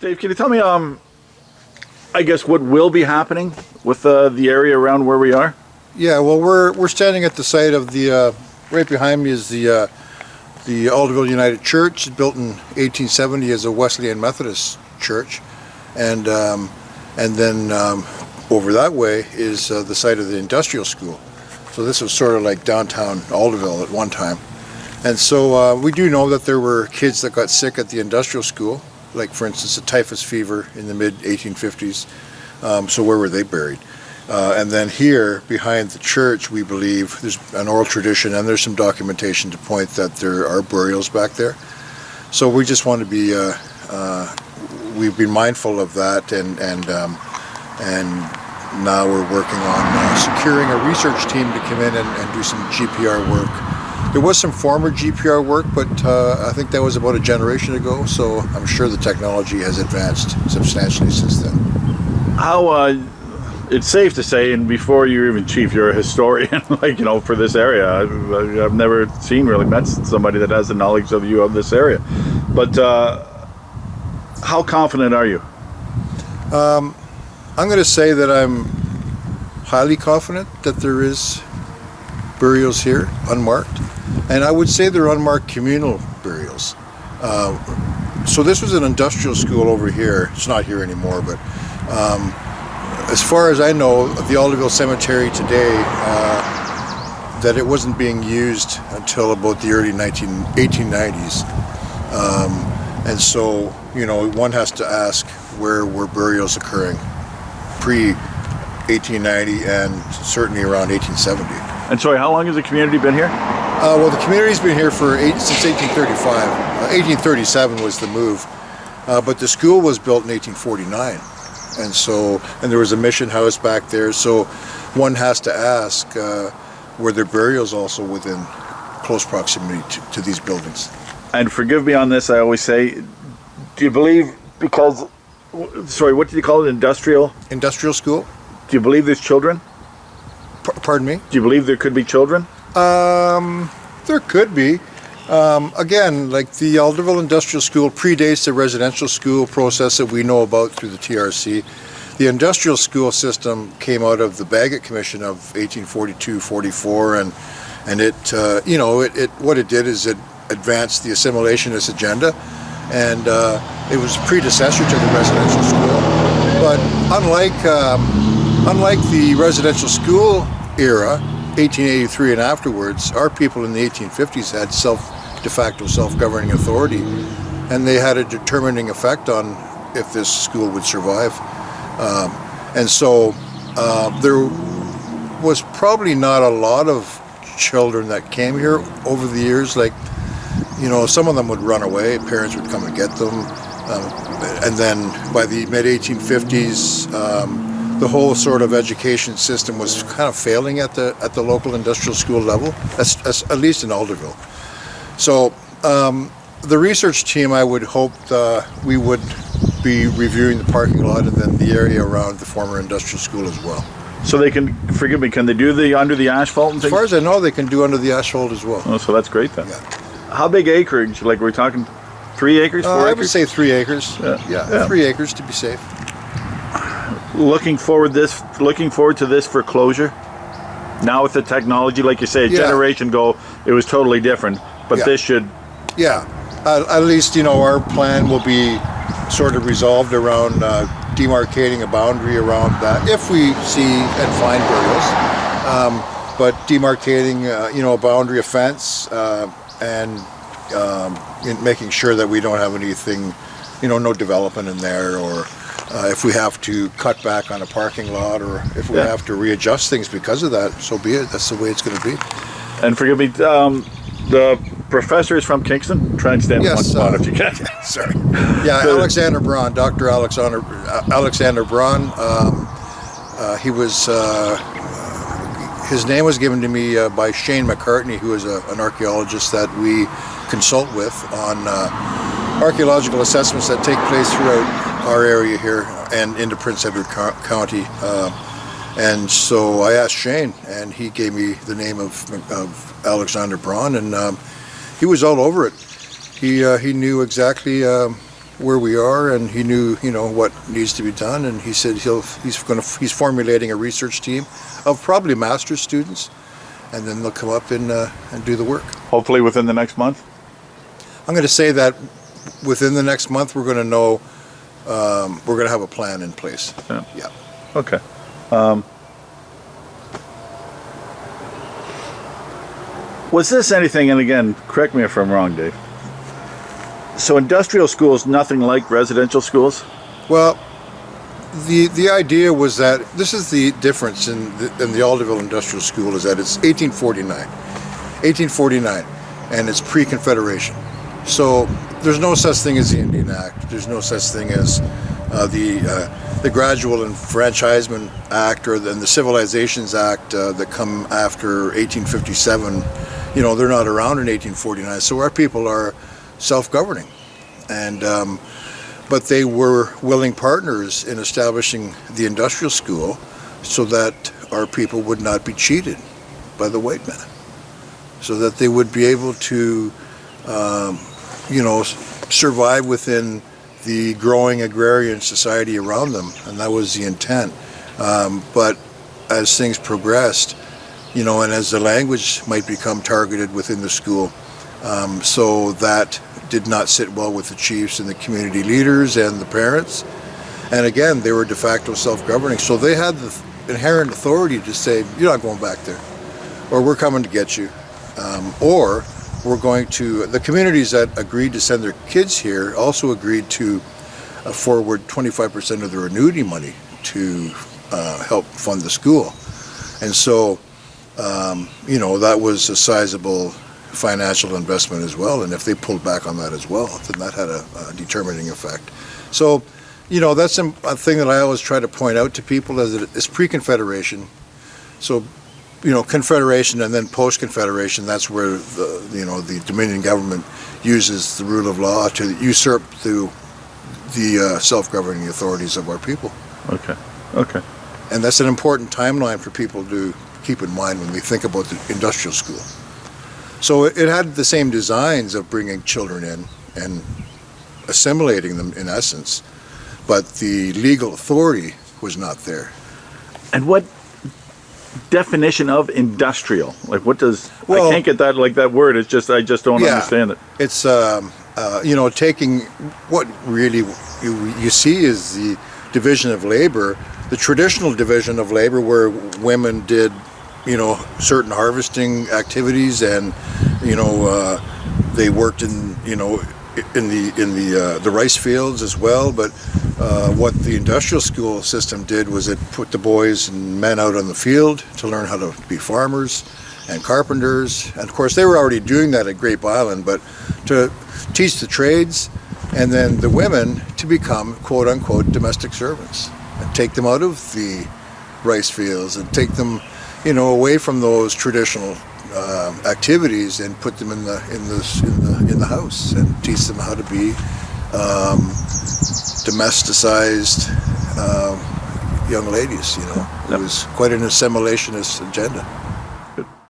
Dave, can you tell me, I guess, what will be happening with the area around where we are? Yeah, well, we're standing at the site of the, right behind me is the Alderville United Church, built in 1870 as a Wesleyan Methodist church, and then over that way is the site of the industrial school. So this was sort of like downtown Alderville at one time. And so we do know that there were kids that got sick at the industrial school, like for instance a typhus fever in the mid-1850s. So where were they buried? And then here behind the church, we believe there's an oral tradition and there's some documentation to point that there are burials back there. So we just want to be, we've been mindful of that, and now we're working on securing a research team to come in and do some GPR work. There was some former GPR work, but I think that was about a generation ago, so I'm sure the technology has advanced substantially since then. How, it's safe to say, and before you're even chief, you're a historian, like, you know, for this area. I've never met somebody that has the knowledge of you of this area. But how confident are you? I'm going to say that I'm highly confident that there is burials here, unmarked. And I would say they're unmarked communal burials. So this was an industrial school over here. It's not here anymore, but as far as I know, the Alderville Cemetery today, that it wasn't being used until about the early 1890s. And so, you know, one has to ask, where were burials occurring pre-1890 and certainly around 1870. And sorry, how long has the community been here? Well, the community's been here since 1835. 1837 was the move, but the school was built in 1849. And there was a mission house back there, so one has to ask, were there burials also within close proximity to these buildings? And forgive me on this, I always say, do you believe, because, sorry, what did you call it, industrial? Industrial school. Do you believe there's children? Pardon me? Do you believe there could be children? There could be. Again, like the Alderville Industrial School predates the residential school process that we know about through the TRC. The industrial school system came out of the Bagot Commission of 1842-44, and it, you know, what it did is it advanced the assimilationist agenda, and it was predecessor to the residential school. But unlike the residential school era, 1883 and afterwards, our people in the 1850s had de facto self-governing authority, and they had a determining effect on if this school would survive. And so there was probably not a lot of children that came here over the years. Like, you know, some of them would run away, parents would come and get them, and then by the mid-1850s, the whole sort of education system was kind of failing at the local industrial school level, at least in Alderville. So the research team, I would hope we would be reviewing the parking lot and then the area around the former industrial school as well. So they can, forgive me, can they do the under the asphalt and things? As far as I know, they can do under the asphalt as well. Oh, so that's great then. Yeah. How big acreage? Like, we're talking 3 acres, 4 acres? I would say 3 acres. Yeah, 3 acres to be safe. Looking forward to this for closure. Now with the technology, like you say, a generation ago, it was totally different. But this should... Yeah, at least, you know, our plan will be sort of resolved around demarcating a boundary around that, if we see and find burials. But demarcating, you know, a boundary, a fence, and making sure that we don't have anything, you know, no development in there, or if we have to cut back on a parking lot, or if we have to readjust things because of that, so be it. That's the way it's going to be. And forgive me, the professor is from Kingston. Try and stand in one spot if you can. Sorry. Yeah, Alexander Braun, Dr. Alexander Braun. He was. His name was given to me by Shane McCartney, who is an archaeologist that we consult with on archaeological assessments that take place throughout our area here and into Prince Edward County. And so I asked Shane, and he gave me the name of Alexander Braun, and he was all over it. He knew exactly where we are, and he knew, what needs to be done, and he said he's formulating a research team of probably master's students, and then they'll come up and do the work. Hopefully within the next month? I'm going to say that within the next month we're going to know, we're going to have a plan in place. Yeah. Okay. Was this anything, and again, correct me if I'm wrong, Dave, so industrial schools, nothing like residential schools? Well, the idea was that this is the difference in the Alderville Industrial School, is that it's 1849, and it's pre-Confederation. So there's no such thing as the Indian Act. There's no such thing as the Gradual Enfranchisement Act or the Civilizations Act that come after 1857. They're not around in 1849. So our people are self-governing, and but they were willing partners in establishing the industrial school so that our people would not be cheated by the white man, so that they would be able to survive within the growing agrarian society around them, and that was the intent. But as things progressed, and as the language might become targeted within the school, so that did not sit well with the chiefs and the community leaders and the parents. And again, they were de facto self-governing, so they had the inherent authority to say, you're not going back there, or we're coming to get you, or we're going to, the communities that agreed to send their kids here also agreed to forward 25% of their annuity money to help fund the school. And so, that was a sizable financial investment as well, and if they pulled back on that as well, then that had a determining effect. So, that's a thing that I always try to point out to people, is that it's pre-Confederation. So, Confederation and then post-Confederation, that's where the Dominion government uses the rule of law to usurp the self-governing authorities of our people. Okay. And that's an important timeline for people to keep in mind when we think about the industrial school. So it had the same designs of bringing children in and assimilating them in essence, but the legal authority was not there. And what definition of industrial? Like, what does, well, I can't get that, like that word, it's just, I just don't understand it. It's, taking what really you see is the division of labor, the traditional division of labor where women did, certain harvesting activities, and, they worked in, in the rice fields as well. But what the industrial school system did was it put the boys and men out on the field to learn how to be farmers and carpenters. And of course, they were already doing that at Grape Island, but to teach the trades, and then the women to become quote unquote domestic servants, and take them out of the rice fields and take them, away from those traditional activities, and put them in the house and teach them how to be domesticized young ladies. It was quite an assimilationist agenda.